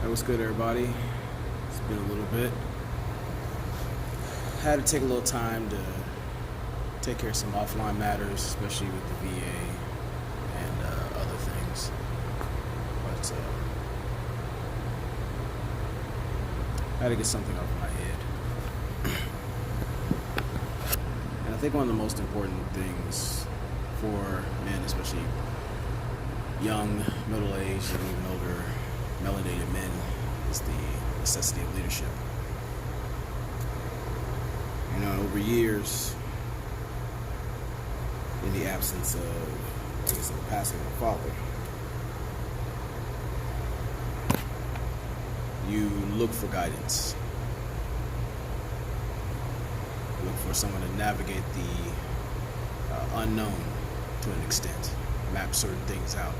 What's good, everybody? It's been a little bit. Had to take a little time to take care of some offline matters, especially with the VA and other things. But I had to get something off my head. And I think one of the most important things for men, especially young, middle-aged, and even older, melanated men, is the necessity of leadership. You know, over years, in the absence of, the passing of a father, you look for guidance. You look for someone to navigate the unknown to an extent, map certain things out,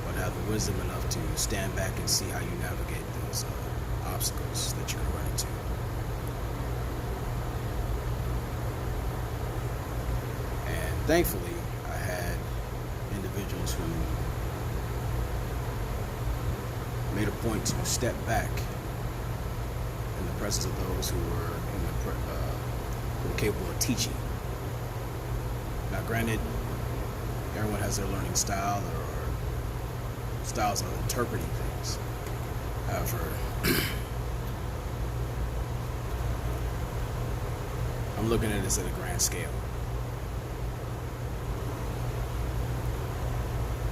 but have the wisdom enough to stand back and see how you navigate those obstacles that you're going to run into. And thankfully, I had individuals who made a point to step back in the presence of those who were capable of teaching. Now, granted, everyone has their learning style or styles of interpreting things. However, I'm looking at this at a grand scale.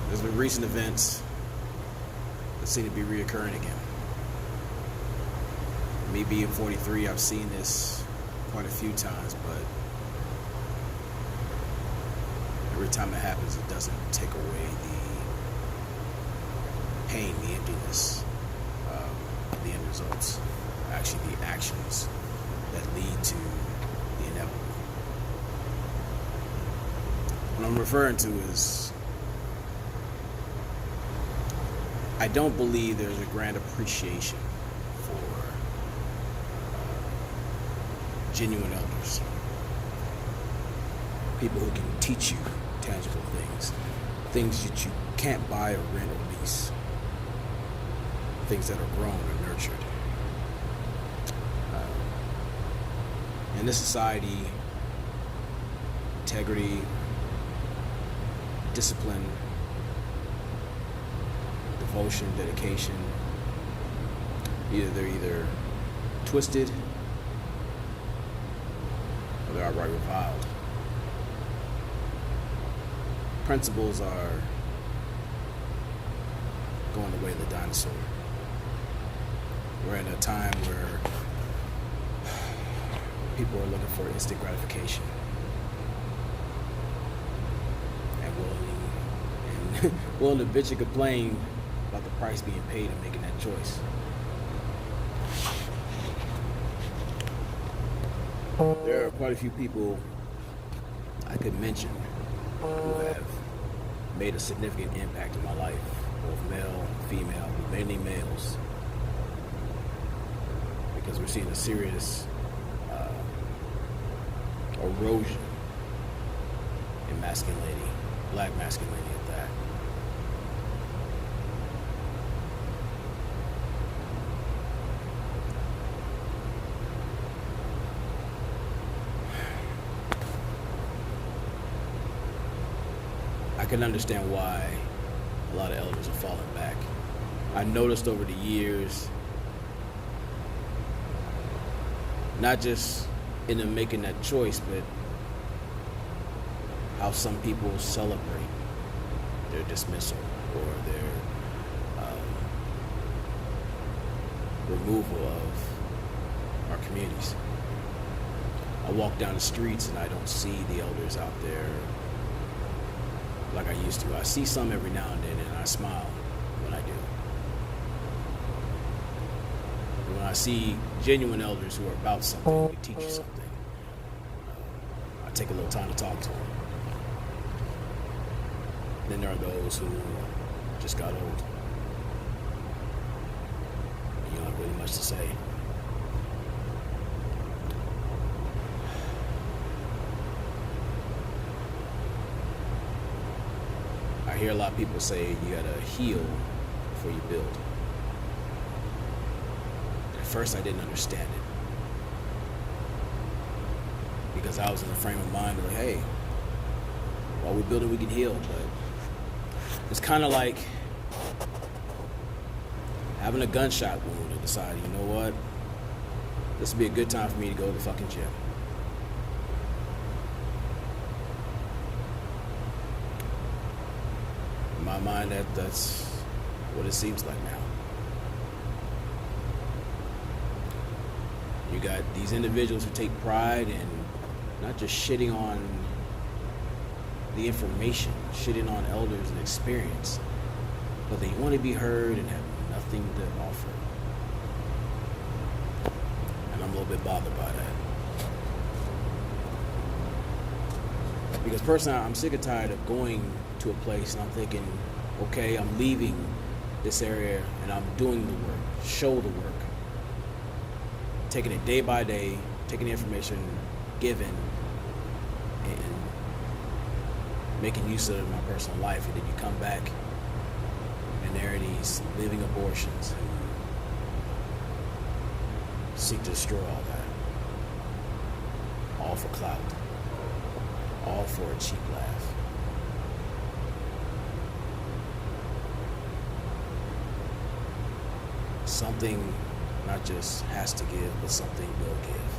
There's been recent events that seem to be reoccurring again. Me being 43, I've seen this quite a few times, but every time it happens, it doesn't take away the pain, the emptiness of the end results. Actually, the actions that lead to the inevitable. What I'm referring to is, I don't believe there's a grand appreciation for genuine elders. People who can teach you tangible things that you can't buy or rent or lease, things that are grown or nurtured. In this society, integrity, discipline, devotion, dedication, they're either twisted or they're outright reviled. Principles are going the way of the dinosaur. We're in a time where people are looking for instant gratification and willing to bitch and complain about the price being paid in making that choice. There are quite a few people I could mention who have made a significant impact in my life, both male, female, mainly males, because we're seeing a serious erosion in masculinity, black masculinity at that. I can understand why a lot of elders are falling back. I noticed over the years, not just in them making that choice, but how some people celebrate their dismissal or their removal of our communities. I walk down the streets and I don't see the elders out there like I used to. I see some every now and then, and I smile when I do. And when I see genuine elders who are about something, who can teach you something, I take a little time to talk to them. Then there are those who just got old. You don't have really much to say. I hear a lot of people say you gotta heal before you build. first I didn't understand it because I was in the frame of mind of like, hey, while we're building, we can heal. But it's kind of like having a gunshot wound and deciding, you know what, this would be a good time for me to go to the fucking gym. In my mind, that's what it seems like now. You got these individuals who take pride in not just shitting on the information, shitting on elders and experience, but they want to be heard and have nothing to offer. And I'm a little bit bothered by that. Because personally, I'm sick and tired of going to a place and I'm thinking, okay, I'm leaving this area and I'm doing the work, show the work, taking it day by day, taking the information given and making use of it in my personal life, and then you come back and there are these living abortions who seek to destroy all that, all for clout, all for a cheap laugh. Something not just has to give, but something will give.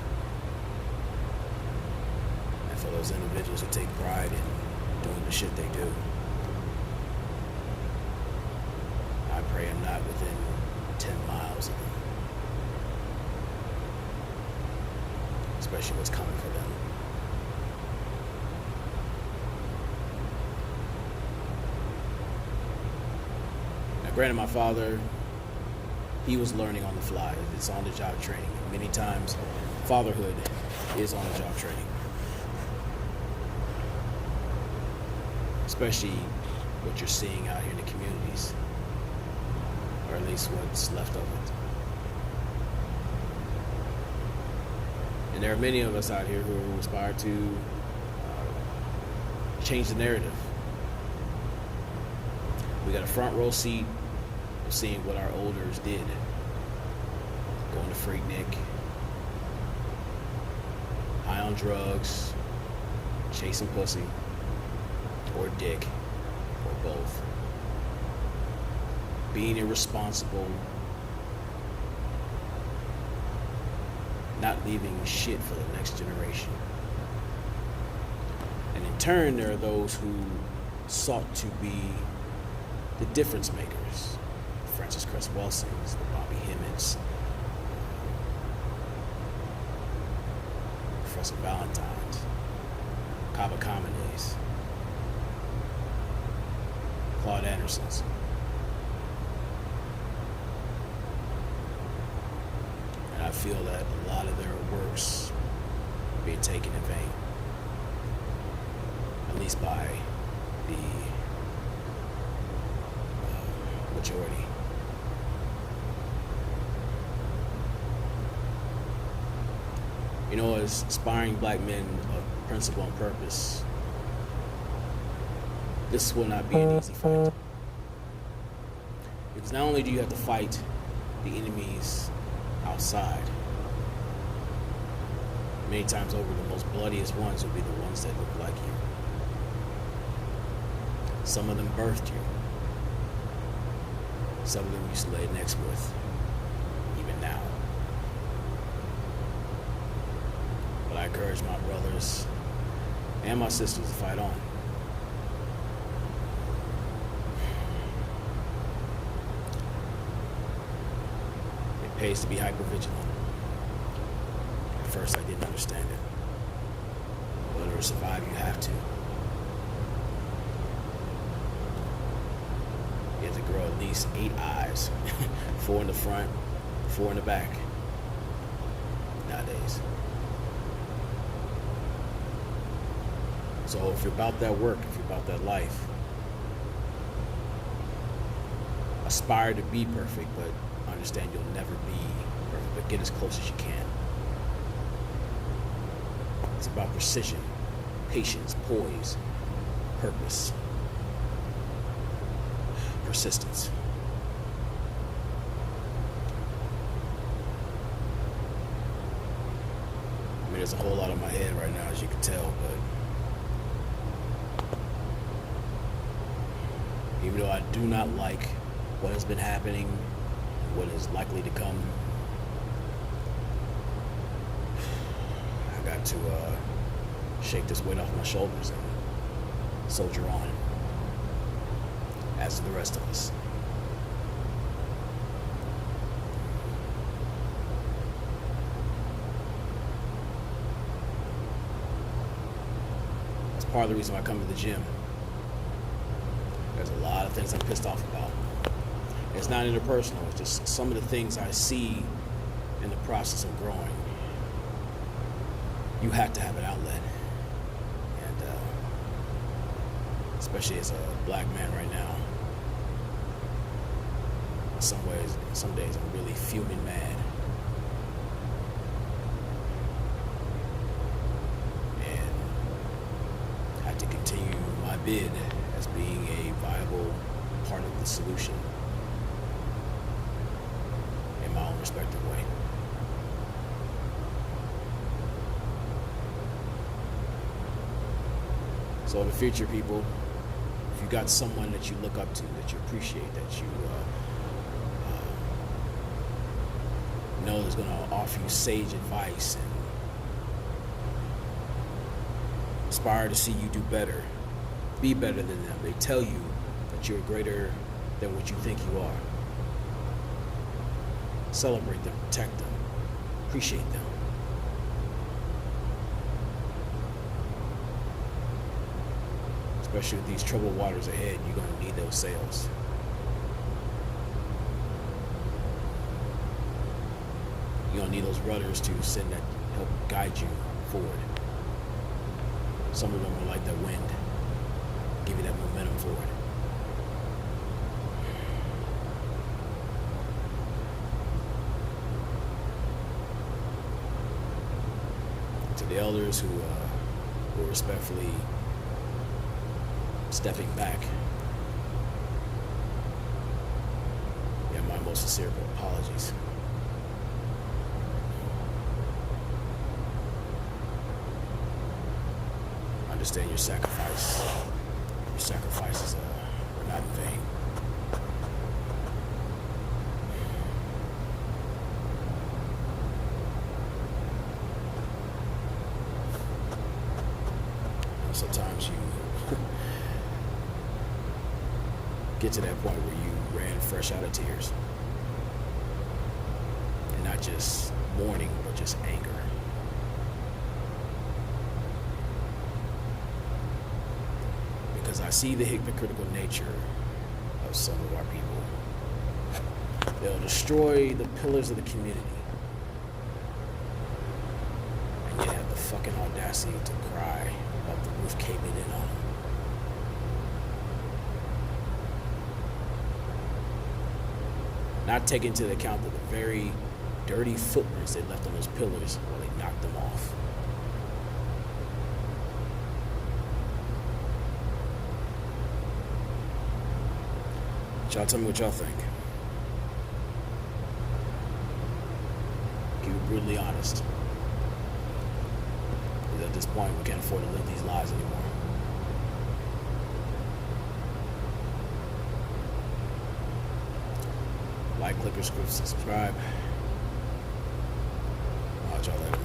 And for those individuals who take pride in doing the shit they do, I pray I'm not within 10 miles of them. Especially what's coming for them. Now, granted, my father, he was learning on the fly. It's on-the-job training. Many times, fatherhood is on-the-job training. Especially what you're seeing out here in the communities. Or at least what's left of it. And there are many of us out here who aspire to change the narrative. We got a front row seat of seeing what our elders did. Going to Freaknik, high on drugs, chasing pussy, or dick, or both. Being irresponsible, not leaving shit for the next generation. And in turn, there are those who sought to be the difference makers. Francis Cress Welsing's, the Bobby Hemmett's, Professor Valentine's, Kaba Kamene's, Claude Anderson's. And I feel that a lot of their works are being taken in vain, at least by the majority. You know, as aspiring black men of principle and purpose, this will not be an easy fight. Because not only do you have to fight the enemies outside, many times over, the most bloodiest ones will be the ones that look like you. Some of them birthed you. Some of them you used to lay next with, even now. But I encourage my brothers and my sisters to fight on. It pays to be hypervigilant. At first I didn't understand it. But to survive, you have to. You have to grow at least 8 eyes. 4 in the front, 4 in the back. Nowadays. So if you're about that work, if you're about that life, aspire to be perfect, but understand you'll never be perfect, but get as close as you can. It's about precision, patience, poise, purpose, persistence. there's a whole lot in my head right now, as you can tell, but even though I do not like what has been happening, what is likely to come, I got to shake this weight off my shoulders and soldier on, as do the rest of us. That's part of the reason why I come to the gym. There's a lot of things I'm pissed off about. It's not interpersonal, it's just some of the things I see in the process of growing. You have to have an outlet. And especially as a black man right now, in some ways, some days I'm really fuming mad. And have to continue my bid as being a viable part of the solution in my own respective way. So in the future, people, if you got someone that you look up to, that you appreciate, that you know is going to offer you sage advice and aspire to see you do better, be better than them. They tell you that you're greater than what you think you are. Celebrate them, protect them, appreciate them. Especially with these troubled waters ahead, you're going to need those sails. You're going to need those rudders to send that, help guide you forward. Some of them are like that wind, give you that momentum forward. To the elders who are respectfully stepping back, yeah, my most sincere apologies. I understand your sacrifice. Your sacrifices were not in vain. Sometimes you get to that point where you ran fresh out of tears. And not just mourning, but just anger. Because I see the hypocritical nature of some of our people. They'll destroy the pillars of the community. And yet have the fucking audacity to cry about the roof caving in on them. Not taking into account the very dirty footprints they left on those pillars while they knocked them off. Y'all tell me what y'all think. Keep it brutally honest. Because at this point, we can't afford to live these lives anymore. Like, click, or subscribe. I'll watch y'all later.